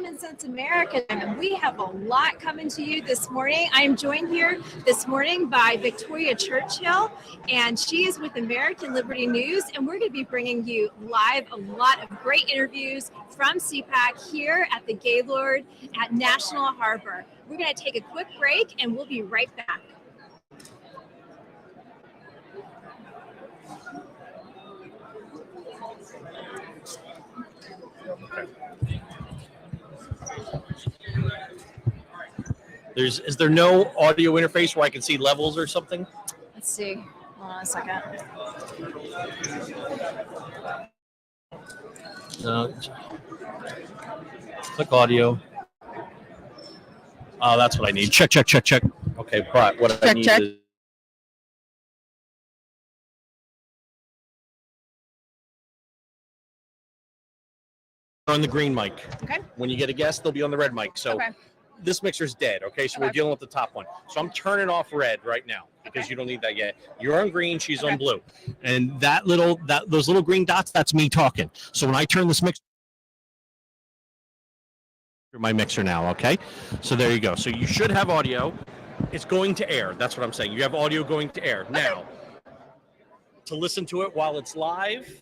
Common Sense America, and we have a lot coming to you this morning. I'm joined here this morning by Victoria Churchill, and she is with American Liberty News, and we're going to be bringing you live a lot of great interviews from CPAC here at the Gaylord at National Harbor. We're going to take a quick break, and we'll be right back. Is there no audio interface where I can see levels or something? Let's see. Hold on a second. Click audio. Oh, that's what I need. Check. Okay, but what I need is on the green mic. Okay. When you get a guest, they'll be on the red mic. So this mixer's dead, okay? So we're dealing with the top one. So I'm turning off red right now because you don't need that yet. You're on green, she's on blue. And those little green dots, that's me talking. So when I turn this mixer, my mixer now, okay? So there you go. So you should have audio. It's going to air. That's what I'm saying. You have audio going to air. Now, to listen to it while it's live,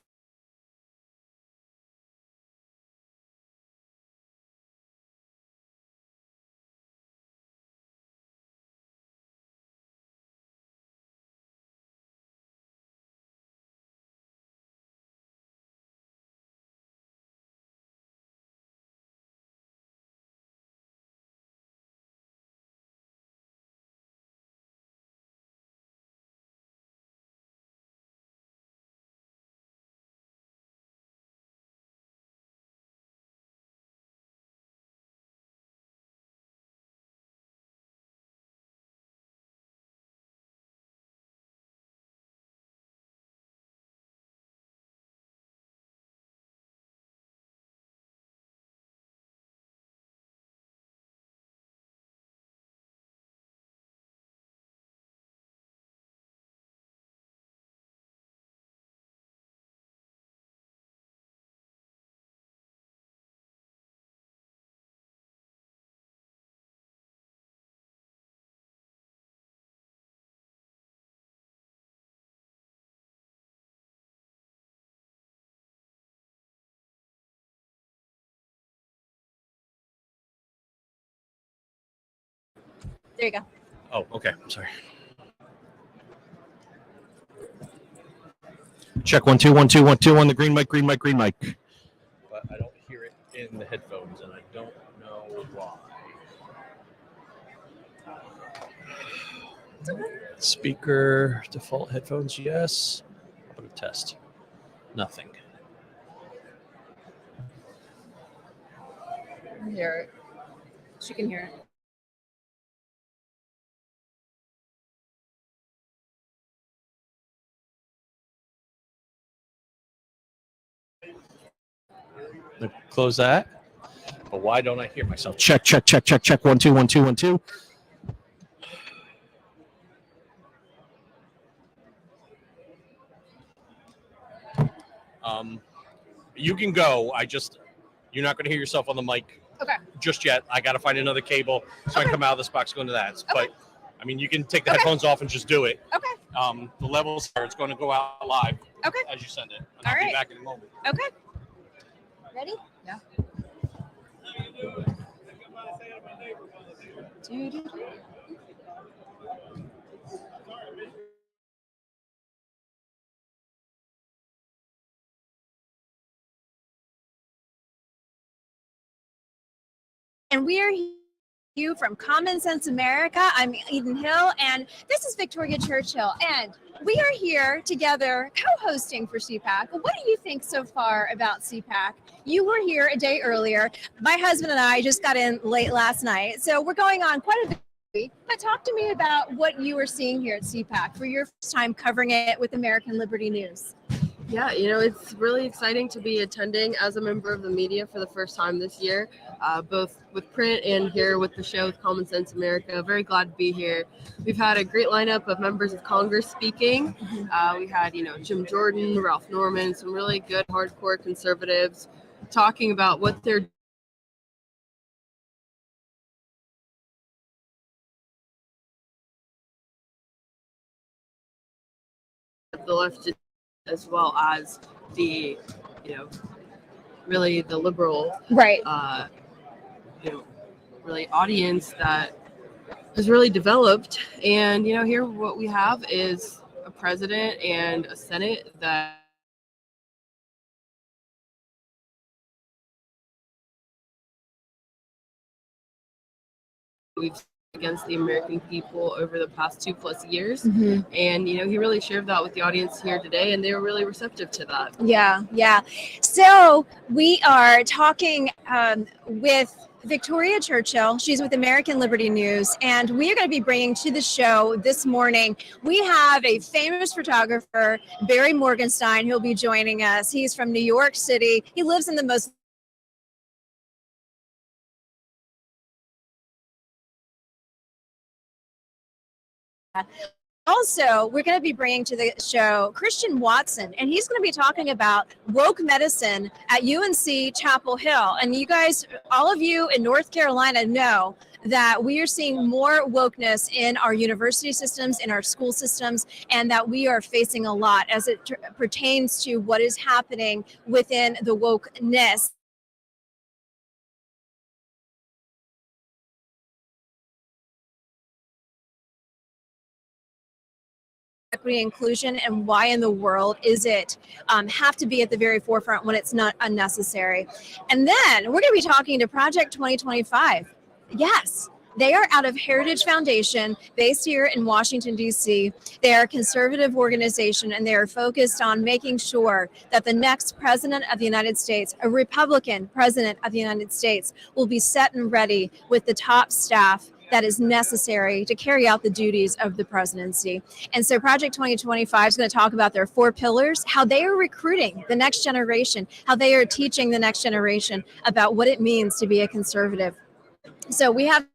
There you go. oh, okay. I'm sorry. Check 1 2 1 2 1 2 on the green mic. But I don't hear it in the headphones, and I don't know why. Speaker default headphones, yes. I'll put a test. Nothing. I can hear it. She can hear it. Close that. But why don't I hear myself? Check 1 2 1 2 1 2. You can go. You're not going to hear yourself on the mic. Okay. Just yet. I got to find another cable so I can come out of this box, go into that. But I mean, you can take the headphones off and just do it. Okay. The levels are. It's going to go out live. Okay. As you send it. And All I'll right. be back in a moment. Okay. Ready? Yeah. And we are you from Common Sense America. I'm Eden Hill, and this is Victoria Churchill, and we are here together co-hosting for CPAC. Well, what do you think so far about CPAC? You were here a day earlier. My husband and I just got in late last night, so we're going on quite a bit. But talk to me about what you were seeing here at CPAC for your first time covering it with American Liberty News. Yeah, it's really exciting to be attending as a member of the media for the first time this year, both with print and here with the show with Common Sense America. Very glad to be here. We've had a great lineup of members of Congress speaking. We had, Jim Jordan, Ralph Norman, some really good hardcore conservatives talking about what they're the left as well as the, really the liberal, Right. Really audience that has really developed. And, here what we have is a president and a Senate that we've against the American people over the past 2+ years. Mm-hmm. And, he really shared that with the audience here today, and they were really receptive to that. Yeah. So we are talking with Victoria Churchill. She's with American Liberty News, and we are going to be bringing to the show this morning. We have a famous photographer, Barry Morgenstein, who'll be joining us. He's from New York City. He lives in the most Also, we're going to be bringing to the show Christian Watson, and he's going to be talking about woke medicine at UNC Chapel Hill. And you guys, all of you in North Carolina know that we are seeing more wokeness in our university systems, in our school systems, and that we are facing a lot as it pertains to what is happening within the wokeness. Equity, inclusion, and why in the world is it have to be at the very forefront when it's not unnecessary. And then we're going to be talking to Project 2025. Yes, they are out of Heritage Foundation, based here in Washington, D.C. They are a conservative organization, and they are focused on making sure that the next president of the United States, a Republican president of the United States, will be set and ready with the top staff that is necessary to carry out the duties of the presidency. And so Project 2025 is going to talk about their 4 pillars, how they are recruiting the next generation, how they are teaching the next generation about what it means to be a conservative. So we have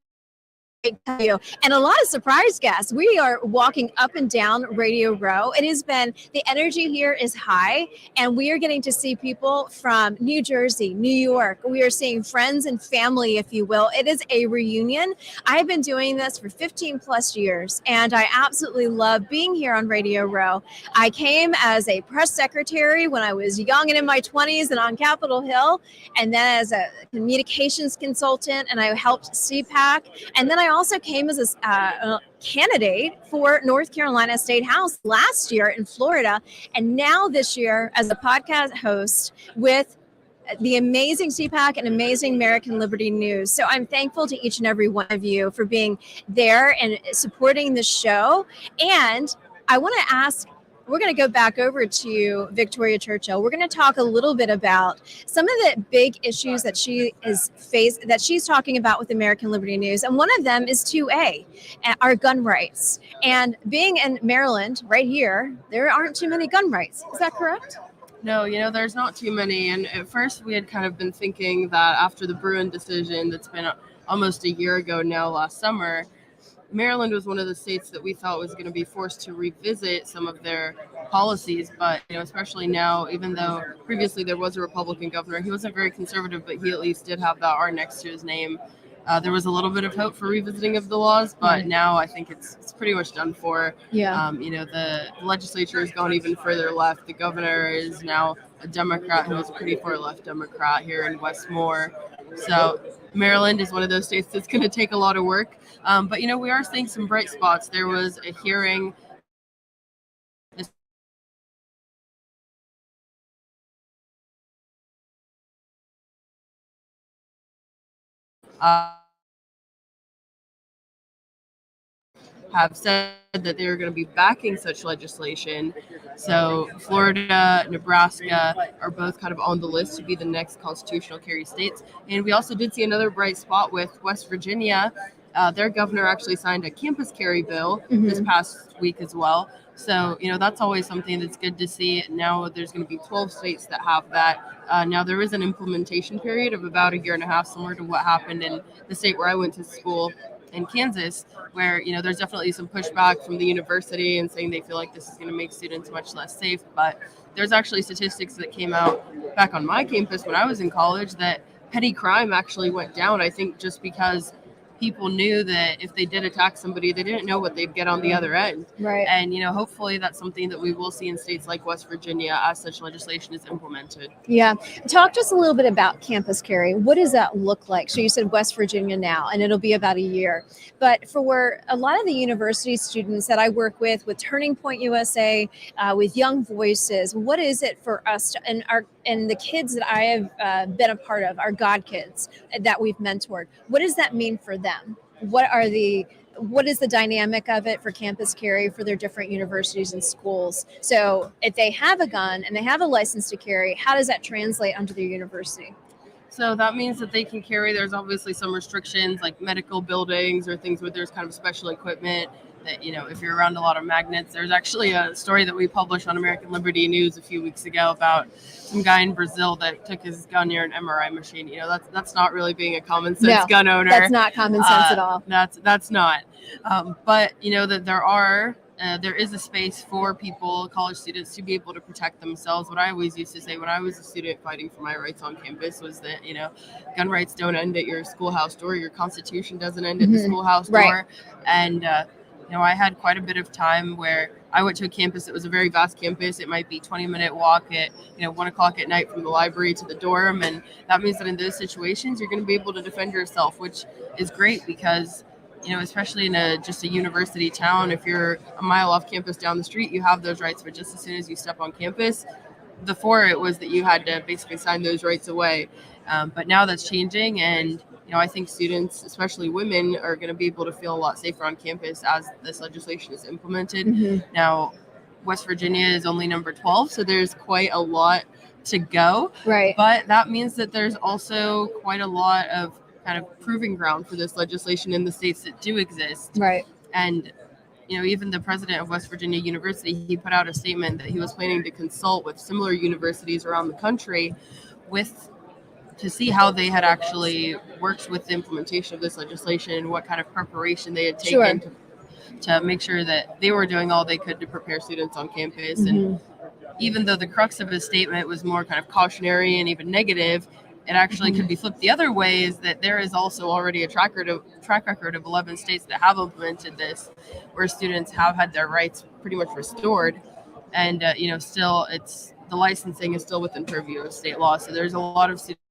and a lot of surprise guests. We are walking up and down Radio Row. It has been, the energy here is high, and we are getting to see people from New Jersey, New York. We are seeing friends and family, if you will. It is a reunion. I've been doing this for 15+ years, and I absolutely love being here on Radio Row. I came as a press secretary when I was young and in my 20s and on Capitol Hill, and then as a communications consultant, and I helped CPAC, and then I also came as a candidate for North Carolina State House last year in Florida, and now this year as a podcast host with the amazing CPAC and amazing American Liberty News. So I'm thankful to each and every one of you for being there and supporting the show. And I want to ask, we're going to go back over to Victoria Churchill. We're going to talk a little bit about some of the big issues that she's talking about with American Liberty News. And one of them is 2A, our gun rights. And being in Maryland, right here, there aren't too many gun rights. Is that correct? No, there's not too many. And at first we had kind of been thinking that after the Bruin decision that's been almost a year ago now, last summer, Maryland was one of the states that we thought was going to be forced to revisit some of their policies. But, especially now, even though previously there was a Republican governor, he wasn't very conservative, but he at least did have that R next to his name. There was a little bit of hope for revisiting of the laws, but now I think it's pretty much done for. Yeah. The legislature has gone even further left. The governor is now a Democrat who is a pretty far left Democrat here in Westmore. So Maryland is one of those states that's going to take a lot of work. But, we are seeing some bright spots. There was a hearing have said that they are going to be backing such legislation. So Florida, Nebraska are both kind of on the list to be the next constitutional carry states. And we also did see another bright spot with West Virginia. Their governor actually signed a campus carry bill this past week as well. So, that's always something that's good to see. Now there's going to be 12 states that have that. Now there is an implementation period of about a year and a half, similar to what happened in the state where I went to school in Kansas, where, there's definitely some pushback from the university and saying they feel like this is going to make students much less safe. But there's actually statistics that came out back on my campus when I was in college that petty crime actually went down, I think, just because people knew that if they did attack somebody, they didn't know what they'd get on the other end. Right. And, hopefully that's something that we will see in states like West Virginia as such legislation is implemented. Yeah. Talk to us a little bit about campus carry. What does that look like? So you said West Virginia now, and it'll be about a year. But for a lot of the university students that I work with Turning Point USA, with Young Voices, what is it for us and the kids that I have been a part of, our God kids that we've mentored? What does that mean for them? What is the dynamic of it for campus carry for their different universities and schools? So if they have a gun and they have a license to carry, how does that translate onto their university? So that means that they can carry, there's obviously some restrictions like medical buildings or things where there's kind of special equipment that, if you're around a lot of magnets. There's actually a story that we published on American Liberty News a few weeks ago about some guy in Brazil that took his gun near an MRI machine. That's not really being a common sense gun owner. That's not common sense at all. That's not. But that there is a space for people, college students, to be able to protect themselves. What I always used to say when I was a student fighting for my rights on campus was that, gun rights don't end at your schoolhouse door. Your Constitution doesn't end at the schoolhouse door. Right. And, I had quite a bit of time where I went to a campus that was a very vast campus. It might be 20-minute walk at, 1 o'clock at night from the library to the dorm. And that means that in those situations, you're going to be able to defend yourself, which is great because, especially in just a university town, if you're a mile off campus down the street, you have those rights. But just as soon as you step on campus, before it was that you had to basically sign those rights away. But now that's changing. And, I think students, especially women, are going to be able to feel a lot safer on campus as this legislation is implemented. Now, West Virginia is only number 12, so there's quite a lot to go. Right. But that means that there's also quite a lot of kind of proving ground for this legislation in the states that do exist. Right. And, even the president of West Virginia University, he put out a statement that he was planning to consult with similar universities around the country to see how they had actually worked with the implementation of this legislation and what kind of preparation they had taken to make sure that they were doing all they could to prepare students on campus. And even though the crux of his statement was more kind of cautionary and even negative, it actually could be flipped the other way, is that there is also already a track record of 11 states that have implemented this, where students have had their rights pretty much restored. And, still the licensing is still within purview of state law. So there's a lot of students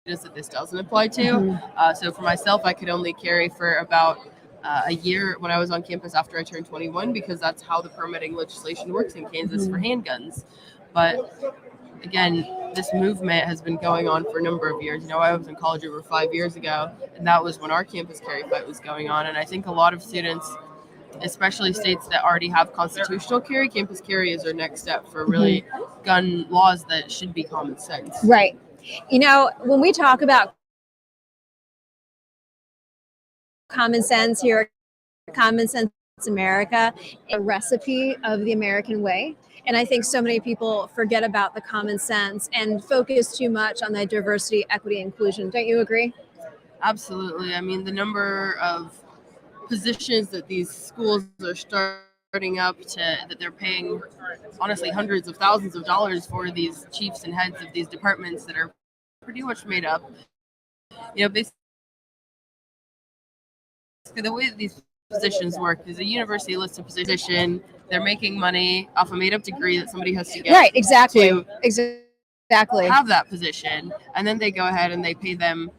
that this doesn't apply to. So for myself, I could only carry for about a year when I was on campus after I turned 21, because that's how the permitting legislation works in Kansas for handguns. But again, this movement has been going on for a number of years. I was in college over 5 years ago, and that was when our campus carry fight was going on. And I think a lot of students, especially states that already have constitutional carry, campus carry is their next step for really gun laws that should be common sense. Right. When we talk about common sense here, Common Sense America, a recipe of the American way. And I think so many people forget about the common sense and focus too much on the diversity, equity, inclusion. Don't you agree? Absolutely. I mean, the number of positions that these schools are starting up that they're paying, honestly, hundreds of thousands of dollars for these chiefs and heads of these departments that are pretty much made up. Basically the way that these positions work is a university lists a position, they're making money off a made-up degree that somebody has to get. Right, exactly. To exactly. have that position, and then they go ahead and they pay them,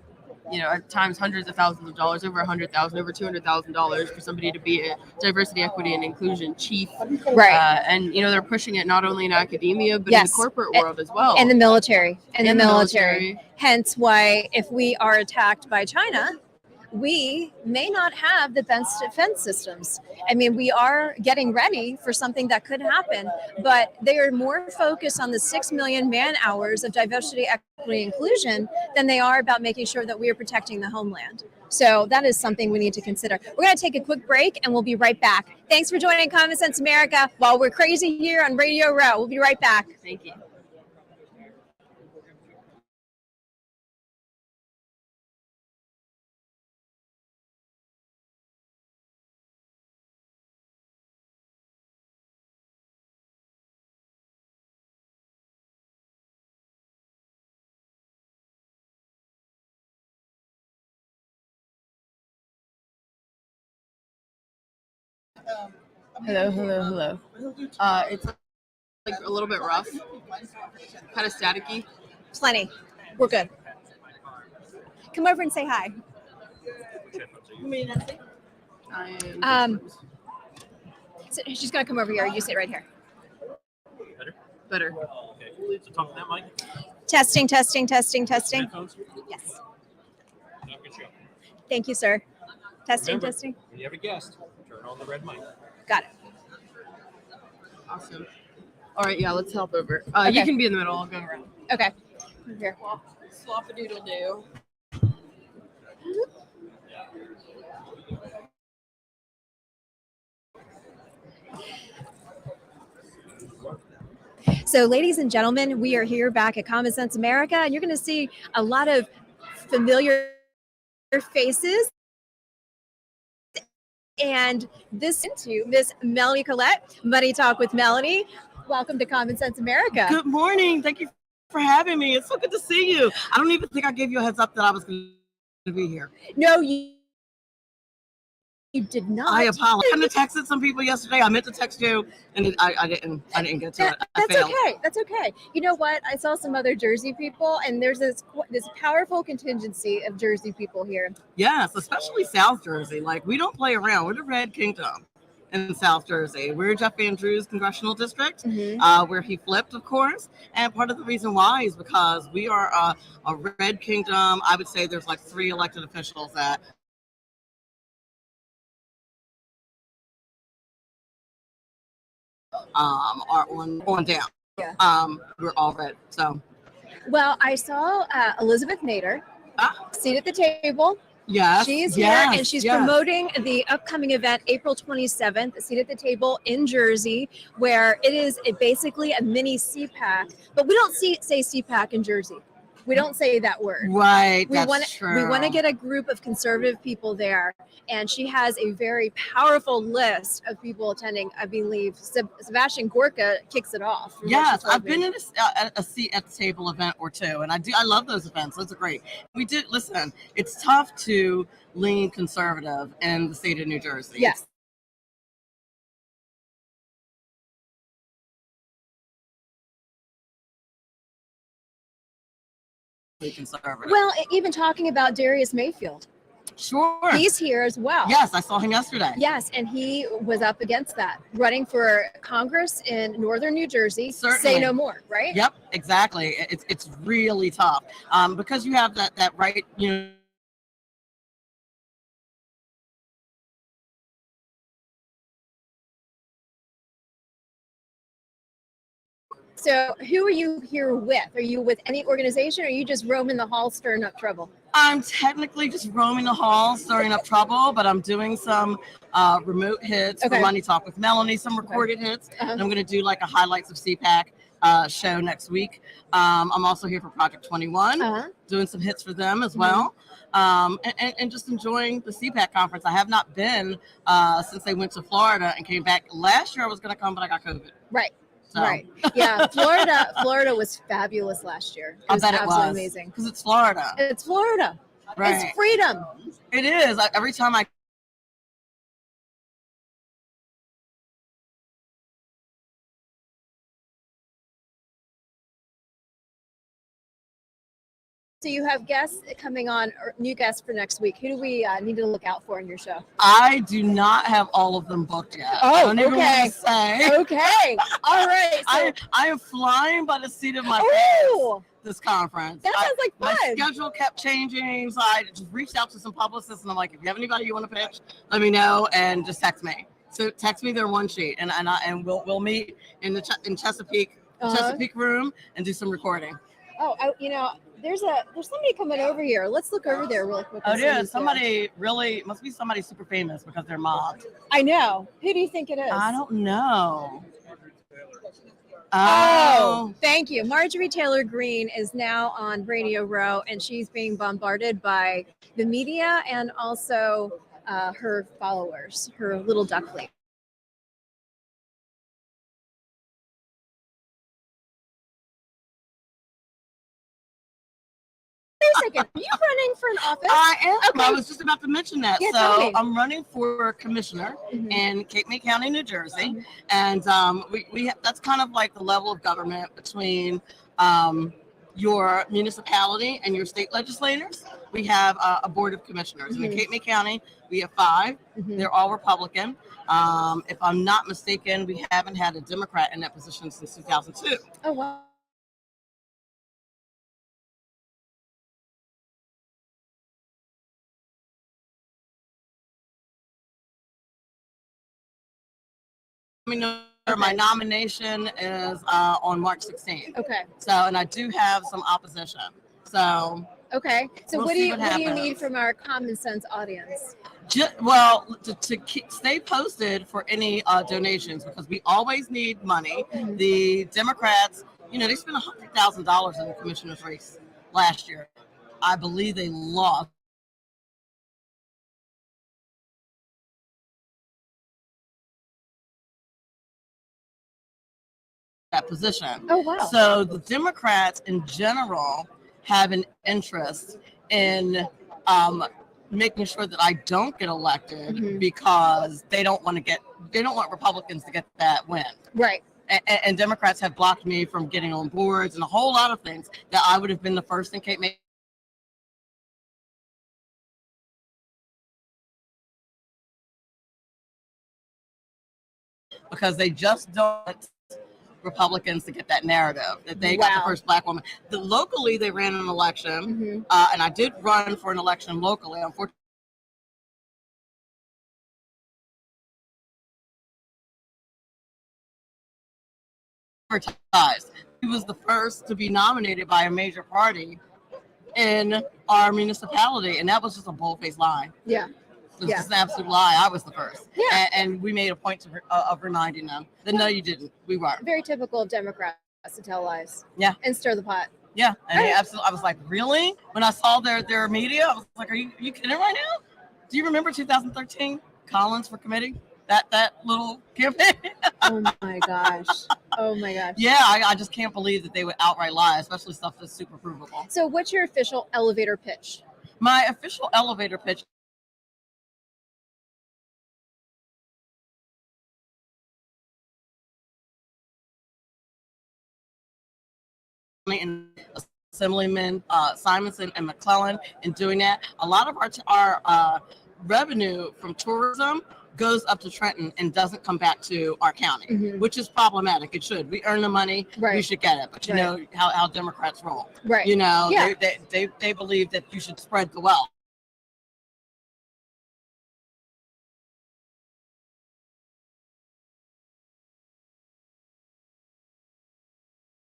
at times hundreds of thousands of dollars, over $100,000, over $200,000 for somebody to be a diversity, equity, and inclusion chief. Right. And they're pushing it not only in academia but in the corporate world as well, and the military, and the military. Hence why if we are attacked by China, we may not have the best defense systems. I mean, we are getting ready for something that could happen, but they are more focused on the 6 million man hours of diversity, equity, inclusion than they are about making sure that we are protecting the homeland. So that is something we need to consider. We're going to take a quick break and we'll be right back. Thanks for joining Common Sense America while we're crazy here on Radio Row. We'll be right back. Thank you. Hello, hello, hello. It's like a little bit rough, kind of staticky. Plenty. We're good. Come over and say hi. I am. So she's gonna come over here. You sit right here. Better. Okay. So talk to that mic. Testing, testing, testing, testing. Headphones. Yes. Have a good show. Thank you, sir. Testing, Remember, testing. when you have a guest, turn on the red mic. Got it. Awesome. All right, yeah, let's help over. Okay. You can be in the middle. I'll go around. Okay. Here. Swap a doodle do. So, ladies and gentlemen, we are here back at Common Sense America, and you're going to see a lot of familiar faces. And this into Miss Melanie Collette, Money Talk with Melanie. Welcome to Common Sense America. Good morning. Thank you for having me. It's so good to see you. I don't even think I gave you a heads up that I was going to be here. No, you did not. I apologize. I kind of texted some people yesterday. I meant to text you, and I didn't get to it. I That's failed. okay. That's okay. You know what? I saw some other Jersey people, and there's this powerful contingency of Jersey people here. Yes, especially South Jersey. Like, we don't play around. We're the Red Kingdom in South Jersey. We're Jeff Andrews' congressional district, where he flipped, of course. And part of the reason why is because we are a Red Kingdom. I would say there's like 3 elected officials that are on down. Yeah. We're all red. So Well, I saw Elizabeth Nader seated at the table. yes, She's here and she's promoting the upcoming event April 27th, Seat at the Table in Jersey, where it is basically a mini CPAC, but we don't say CPAC in Jersey. We don't say that word. Right. We want to get a group of conservative people there, and she has a very powerful list of people attending. I believe Sebastian Gorka kicks it off. Yes, I've been in a seat at the table event or two, and I love those events. Those are great. We did listen. It's tough to lean conservative in the state of New Jersey. Yes. Conservative. Well, even talking about Darius Mayfield. Sure. He's here as well. Yes, I saw him yesterday. Yes, and he was up against that, running for Congress in northern New Jersey. Certainly. Say no more, right? Yep, exactly. It's really tough because you have that right, you know. So who are you here with? Are you with any organization, or are you just roaming the halls stirring up trouble? I'm technically just roaming the halls, stirring up trouble, but I'm doing some remote hits for Money Talk with Melanie, some recorded hits. And I'm going to do like a highlights of CPAC show next week. I'm also here for Project 21, doing some hits for them as well. And just enjoying the CPAC conference. I have not been since they went to Florida and came back. Last year I was going to come, but I got COVID. Right. So. Right. Yeah. Florida was fabulous last year. It was absolutely amazing. Because it's Florida. It's Florida. Right. It's freedom. It is. Every time I So you have guests coming on, or new guests for next week. Who do we need to look out for in your show? I do not have all of them booked yet. I don't even want to say. Okay. All right. So, I am flying by the seat of my pants this conference. That sounds like fun. My schedule kept changing, so I just reached out to some publicists, and I'm like, if you have anybody you want to pitch, let me know, and just text me. So text me their one sheet, and we'll meet in the Chesapeake room and do some recording. Oh, there's somebody coming over here. Let's look over there really quick. Oh, yeah, somebody must be somebody super famous because they're mobbed. I know. Who do you think it is? I don't know. Oh, thank you. Marjorie Taylor Greene is now on Radio Row, and she's being bombarded by the media and also her followers, her little duckling. Wait a second. Are you running for an office? I am. Okay. I was just about to mention that. Yeah, tell So me. I'm running for commissioner in Cape May County, New Jersey, and that's kind of like the level of government between your municipality and your state legislators. We have a board of commissioners, and in Cape May County we have 5. They're all Republican. If I'm not mistaken, we haven't had a Democrat in that position since 2002. Oh wow. My nomination is on March 16th. Okay. So, and I do have some opposition. So, Okay. So We'll what do see you what what do you happens. need from our common sense audience? to stay posted for any donations, because we always need money. The Democrats, they spent $100,000 in the commissioner's race last year. I believe they lost. That position. Oh wow. So the Democrats in general have an interest in making sure that I don't get elected because they don't want Republicans to get that win. Right. And Democrats have blocked me from getting on boards and a whole lot of things that I would have been the first in Cape May. Because they just don't Republicans to get that narrative that they got the first black woman. Locally, they ran an election, and I did run for an election locally. Unfortunately, he was the first to be nominated by a major party in our municipality, and that was just a bold-faced lie. Yeah. It was just an absolute lie. I was the first. Yeah. And we made a point of reminding them that no, you didn't. We weren't. Very typical of Democrats to tell lies. Yeah. And stir the pot. Yeah. And they absolutely, I was like, really? When I saw their media, I was like, are you kidding right now? Do you remember 2013? Collins for committee? That little campaign? Oh my gosh. Oh my gosh. Yeah, I just can't believe that they would outright lie, especially stuff that's super provable. So what's your official elevator pitch? My official elevator pitch and Assemblyman Simonson and McClellan in doing that. A lot of our revenue from tourism goes up to Trenton and doesn't come back to our county, which is problematic. It should. We earn the money, we should get it. But you know how Democrats roll. Right. They believe that you should spread the wealth.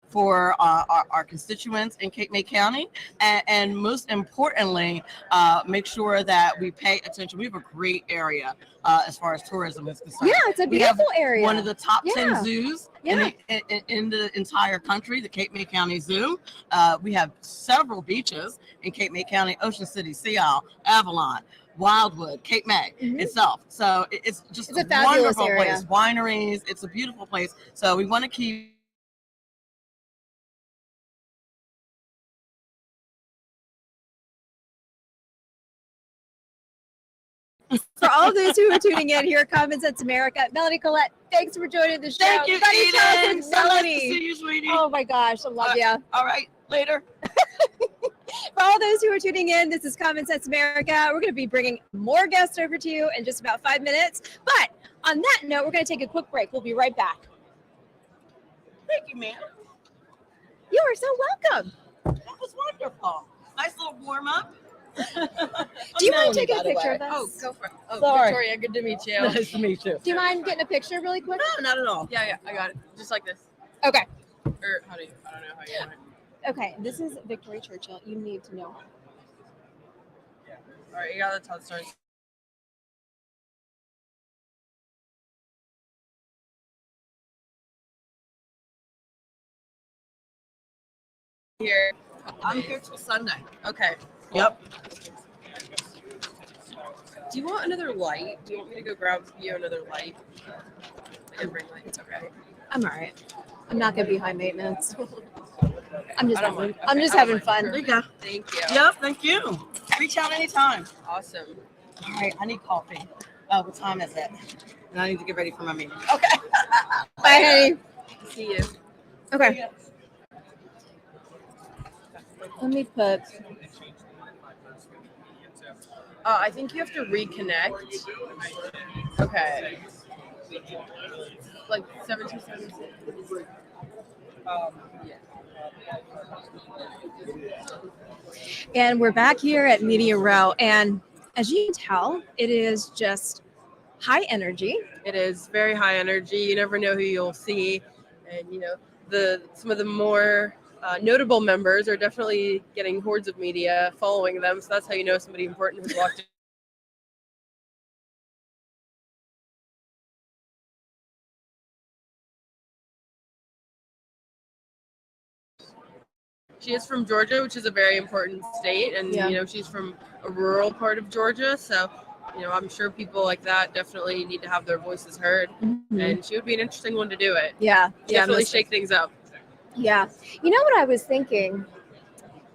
For our constituents in Cape May County, and most importantly, make sure that we pay attention. We have a great area as far as tourism is concerned. Yeah, it's a beautiful area. One of the top 10 zoos in the entire country, the Cape May County Zoo. We have several beaches in Cape May County: Ocean City, Sea Isle, Avalon, Wildwood, Cape May itself. So it's just a wonderful place. Wineries. It's a beautiful place. So we want to keep. For all those who are tuning in here at Common Sense America, Melanie Collette, thanks for joining the show. Thank you, Eden. So nice to see you, sweetie. Oh my gosh, I love you. All right, later. For all those who are tuning in, this is Common Sense America. We're going to be bringing more guests over to you in just about 5 minutes. But on that note, we're going to take a quick break. We'll be right back. Thank you, ma'am. You are so welcome. That was wonderful. Nice little warm up. Do you mind taking a picture of us? Oh, go for it. Oh, Sorry. Victoria, good to meet you. Nice to meet you. Do you mind getting a picture really quick? No, not at all. Yeah, I got it. Just like this. Okay. Or I don't know how you want it. Okay, this is Victoria Churchill. You need to know her. All right, you got to tell the story. Here. I'm here till Sunday. Okay. Yep. Do you want another light? Do you want me to go grab you another light? I can bring light. It's okay. I'm all right. I'm not going to be high maintenance. I'm just I don't mind. I'm Okay, just I don't having mind. fun. There you go. Thank you. Yep, thank you. Reach out anytime. Awesome. All right, I need coffee. Oh, what time is it? And I need to get ready for my meeting. Okay. Bye, honey. See you. Okay. Let me put. I think you have to reconnect. Okay. Like 727. Yeah. And we're back here at Media Row. And as you can tell, it is just high energy. It is very high energy. You never know who you'll see, and some of the more notable members are definitely getting hordes of media following them. So that's how you know somebody important has walked in. She is from Georgia, which is a very important state, and Yeah. she's from a rural part of Georgia. So, I'm sure people like that definitely need to have their voices heard, and she would be an interesting one to do it. Yeah. Definitely shake things up. Yeah. You know what I was thinking?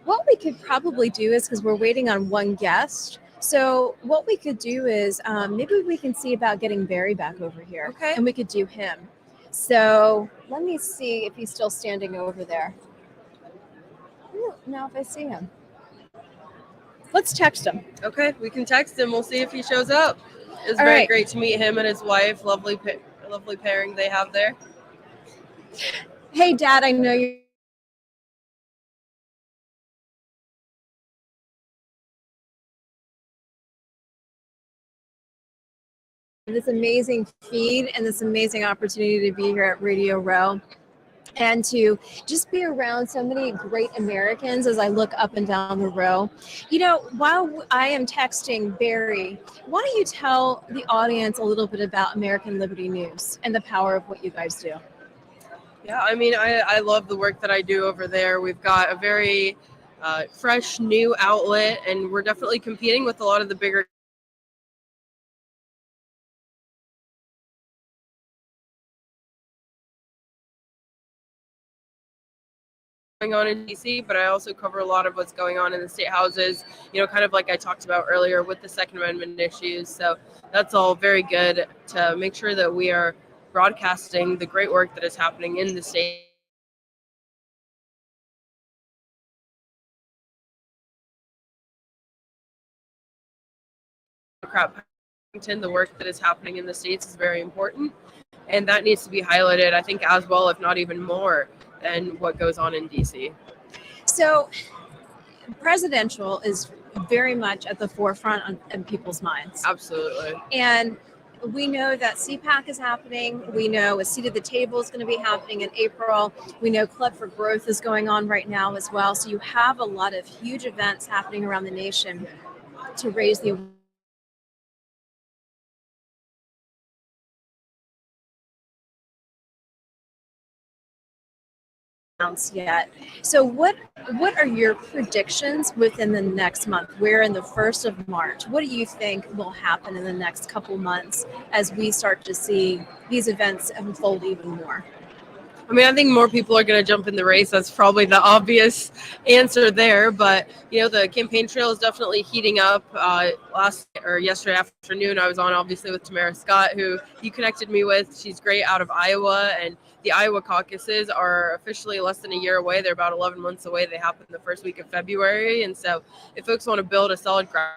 What we could probably do is, because we're waiting on one guest, so what we could do is maybe we can see about getting Barry back over here. Okay. And we could do him. So let me see if he's still standing over there. Now if I see him. Let's text him. Okay, we can text him. We'll see if he shows up. It's All very right. great to meet him and his wife. Lovely pairing they have there. Hey, Dad, I know you. This amazing feed and this amazing opportunity to be here at Radio Row and to just be around so many great Americans as I look up and down the row. While I am texting Barry, why don't you tell the audience a little bit about American Liberty News and the power of what you guys do? Yeah, I love the work that I do over there. We've got a very fresh, new outlet, and we're definitely competing with a lot of the bigger going on in DC, but I also cover a lot of what's going on in the state houses, kind of like I talked about earlier with the Second Amendment issues. So that's all very good to make sure that we are broadcasting the great work that is happening in the state. The work that is happening in the states is very important, and that needs to be highlighted, I think, as well, if not even more, than what goes on in DC. So presidential is very much at the forefront in people's minds. Absolutely. And we know that CPAC is happening. We know a seat at the table is going to be happening in April. We know Club for Growth is going on right now as well. So you have a lot of huge events happening around the nation to raise the yet. So what are your predictions within the next month? We're in the 1st of March. What do you think will happen in the next couple months as we start to see these events unfold even more? I think more people are going to jump in the race. That's probably the obvious answer there. But, the campaign trail is definitely heating up. Yesterday afternoon, I was on, obviously, with Tamara Scott, who you connected me with. She's great out of Iowa. And the Iowa caucuses are officially less than a year away. They're about 11 months away. They happen the first week of February. And so if folks want to build a solid ground,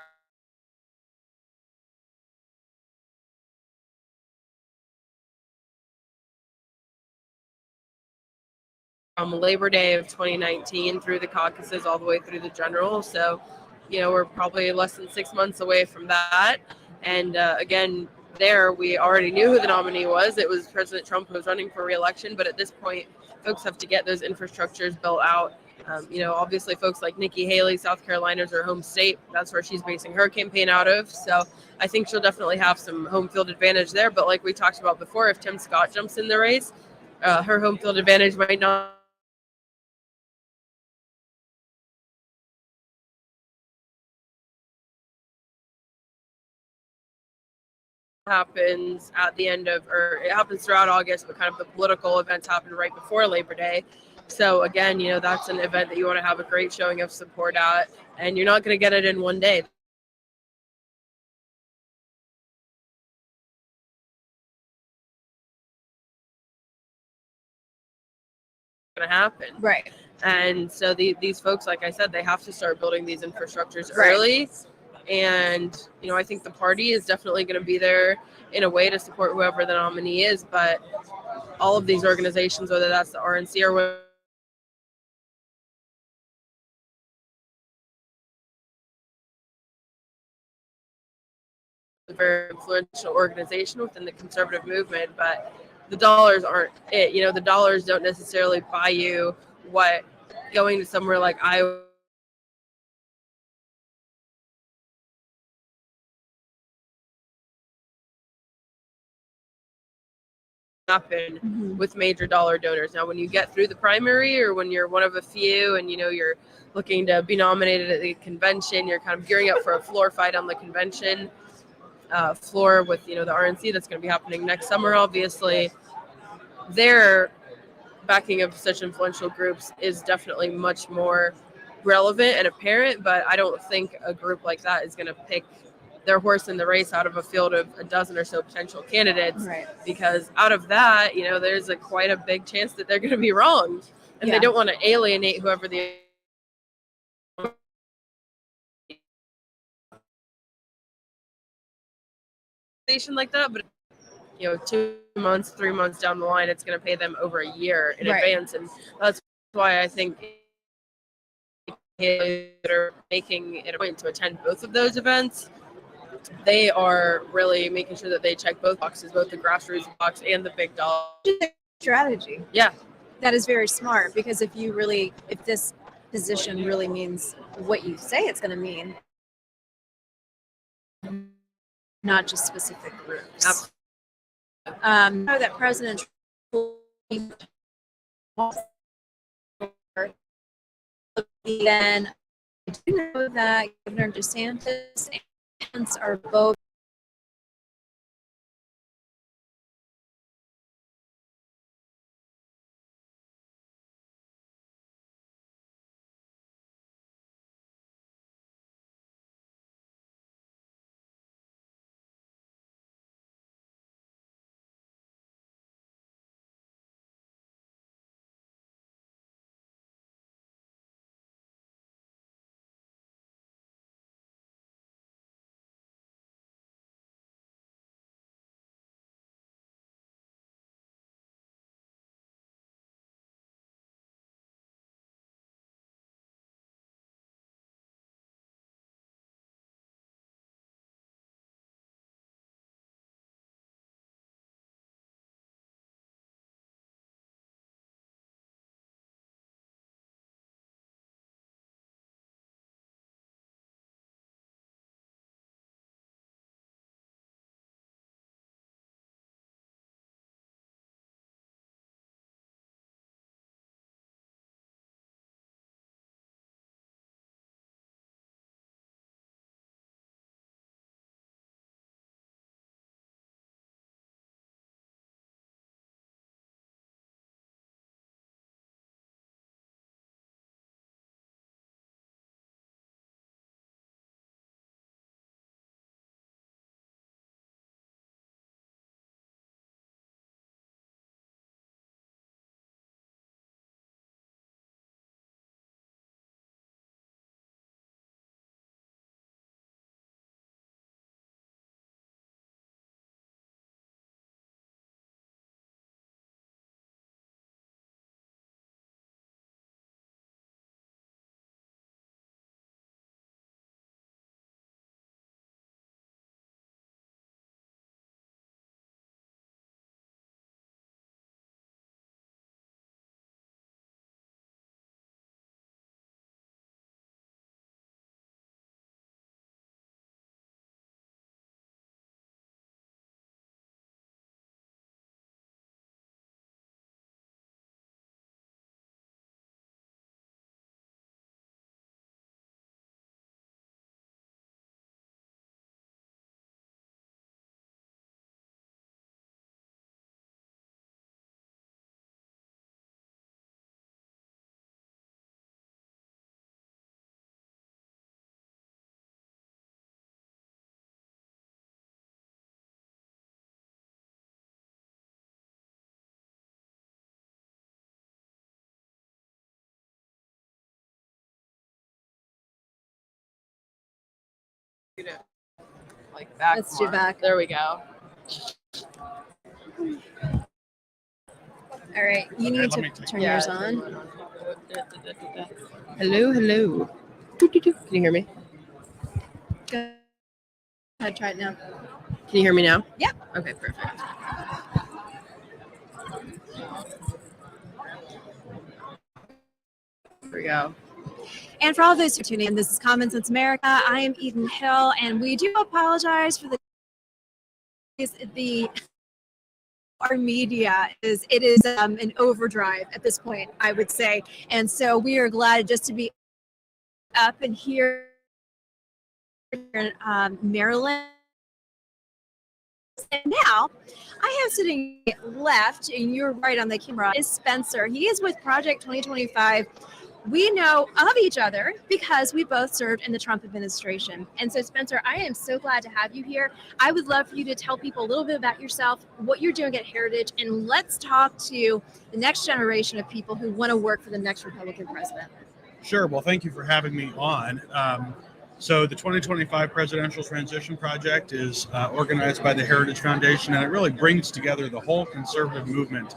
from Labor Day of 2019 through the caucuses all the way through the general. So, we're probably less than 6 months away from that. And again, there we already knew who the nominee was. It was President Trump who was running for re-election. But at this point, folks have to get those infrastructures built out. Obviously, folks like Nikki Haley, South Carolina is her home state. That's where she's basing her campaign out of. So I think she'll definitely have some home field advantage there. But like we talked about before, if Tim Scott jumps in the race, her home field advantage might not happens at the end of, or it happens throughout August, but kind of the political events happen right before Labor Day. So again, that's an event that you want to have a great showing of support at, and you're not going to get it in one day. Going to happen. Right. And so these folks, like I said, they have to start building these infrastructures early. And, I think the party is definitely going to be there in a way to support whoever the nominee is. But all of these organizations, whether that's the RNC or a very influential organization within the conservative movement, but the dollars aren't it. The dollars don't necessarily buy you what going to somewhere like Iowa happen with major dollar donors. Now, when you get through the primary, or when you're one of a few and you're looking to be nominated at the convention, you're kind of gearing up for a floor fight on the convention floor with the RNC that's going to be happening next summer. Obviously, their backing of such influential groups is definitely much more relevant and apparent, but I don't think a group like that is going to pick their horse in the race out of a field of a dozen or so potential candidates, because out of that, there's quite a big chance that they're going to be wrong, and they don't want to alienate whoever the station like that. But 2 months, 3 months down the line, it's going to pay them over a year in advance, and that's why I think that are making it a point to attend both of those events. They are really making sure that they check both boxes, both the grassroots box and the big dollar strategy. Yeah, that is very smart, because if this position really means what you say it's going to mean, not just specific groups. Know that President then I do know that Governor DeSantis and Pence are both Like back. Let's do more. back. There we go. All right, you need to turn yours on. Hello, hello. Can you hear me? Go ahead, try it now. Can you hear me now? Yep. Okay, perfect. There we go. And for all those who are tuning in, this is Common Sense America. I am Eden Hill, and we do apologize for our media is an overdrive at this point, I would say, and so we are glad just to be up and here in Maryland. And now I have sitting left, and you're right on the camera, is Spencer. He is with Project 2025. We know of each other because we both served in the Trump administration. And so, Spencer, I am so glad to have you here. I would love for you to tell people a little bit about yourself, what you're doing at Heritage, and let's talk to the next generation of people who want to work for the next Republican president. Sure. Well, thank you for having me on. So the 2025 Presidential Transition Project is organized by the Heritage Foundation, and it really brings together the whole conservative movement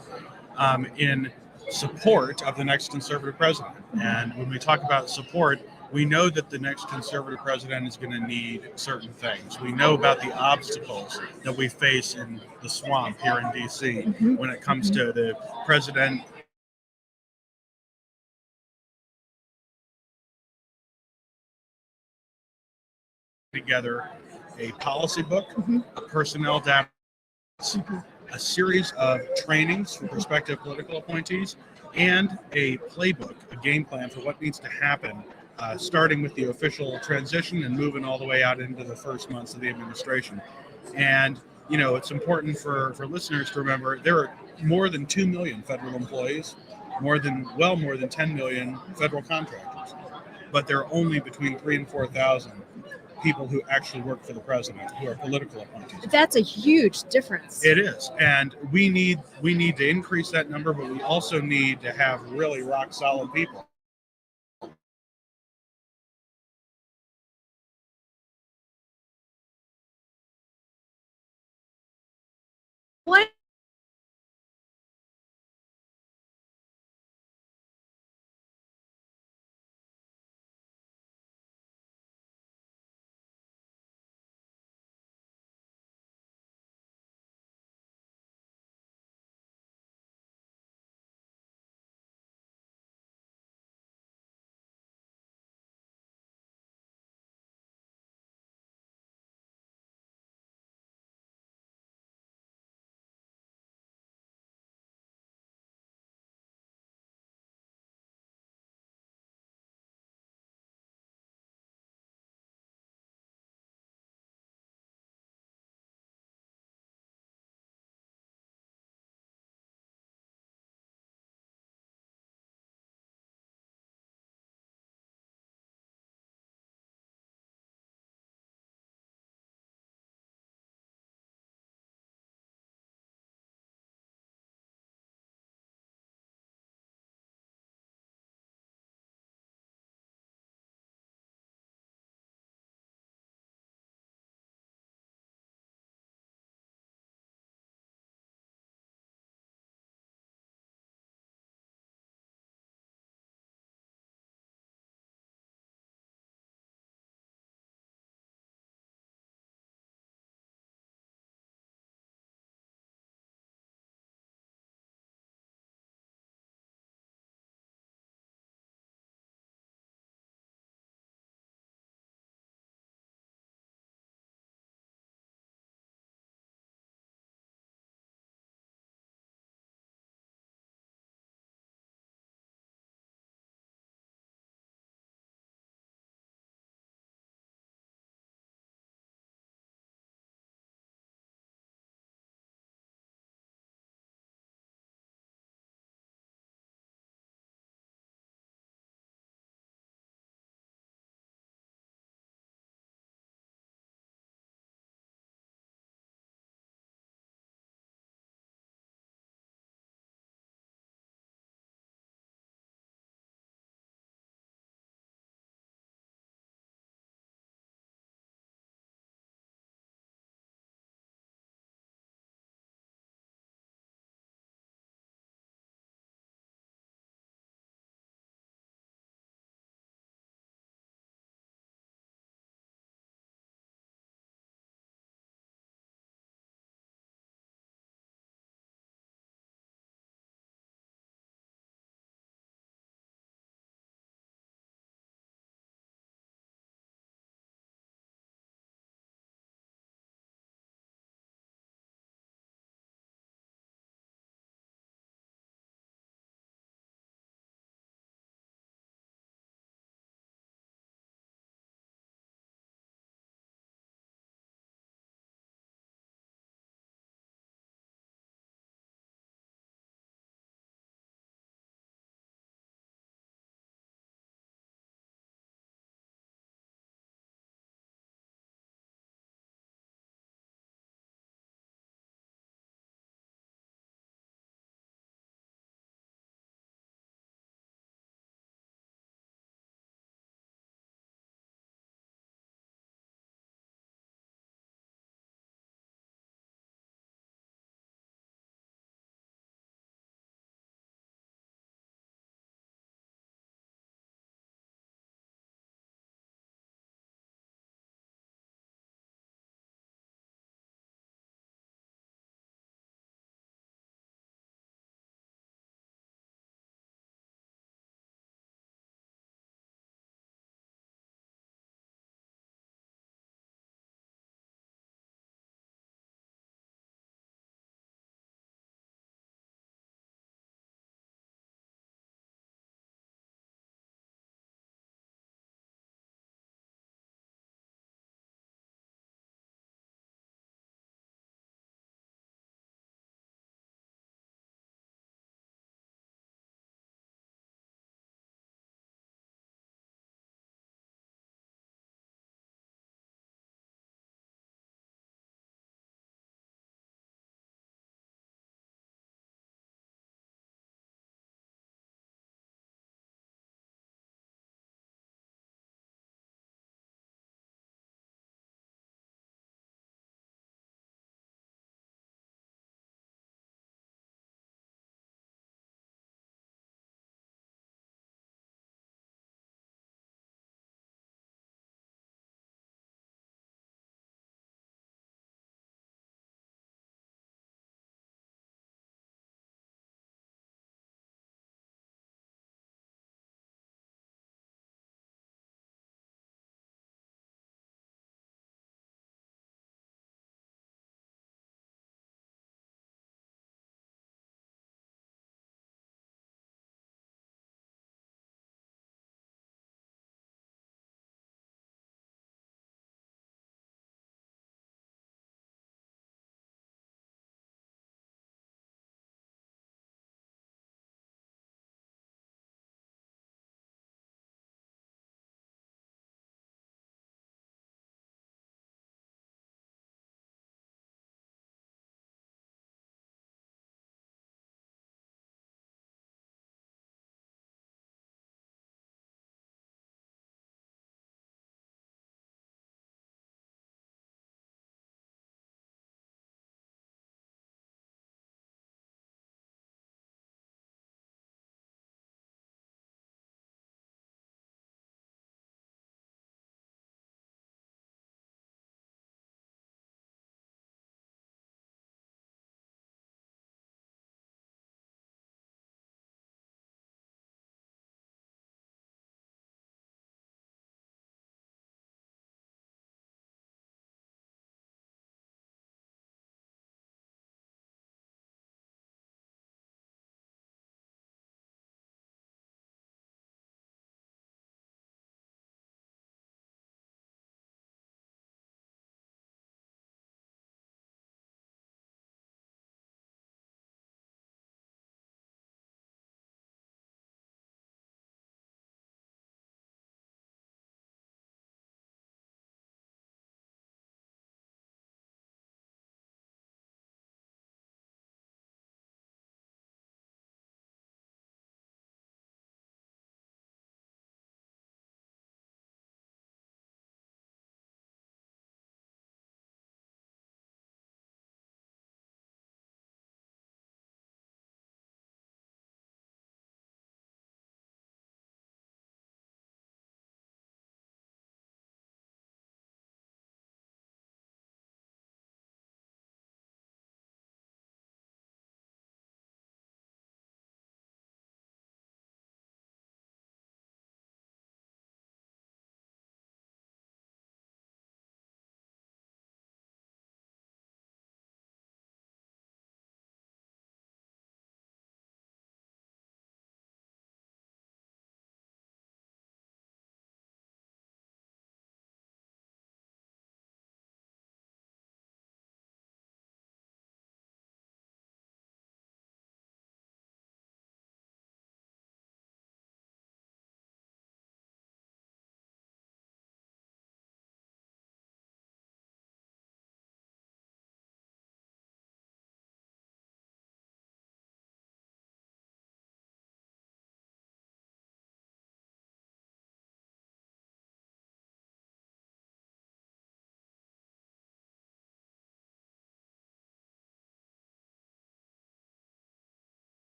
in support of the next conservative president. And when we talk about support, we know that the next conservative president is going to need certain things. We know about the obstacles that we face in the swamp here in DC when it comes to the president together a policy book, a personnel data, a series of trainings for prospective political appointees, and a playbook, a game plan for what needs to happen, starting with the official transition and moving all the way out into the first months of the administration. And, you know, it's important for listeners to remember there are more than 2 million federal employees, more than 10 million federal contractors, but there are only between 3,000 and 4,000 people who actually work for the president, who are political appointees. That's a huge difference. It is, and we need to increase that number, but we also need to have really rock solid people. What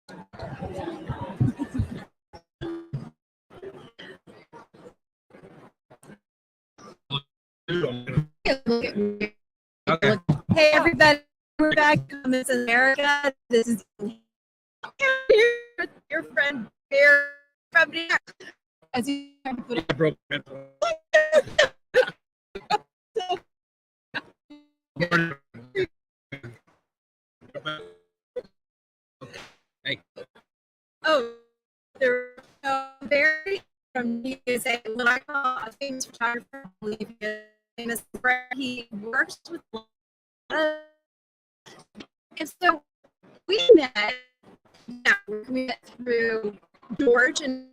Okay. Hey everybody, we're back to Miss America. This is here with your friend Bear from New York. As you put it, I broke it. oh, they're very from USA. When I call a famous photographer, I believe he is famous. He works with a lot of, and so we met. Yeah, we met through George and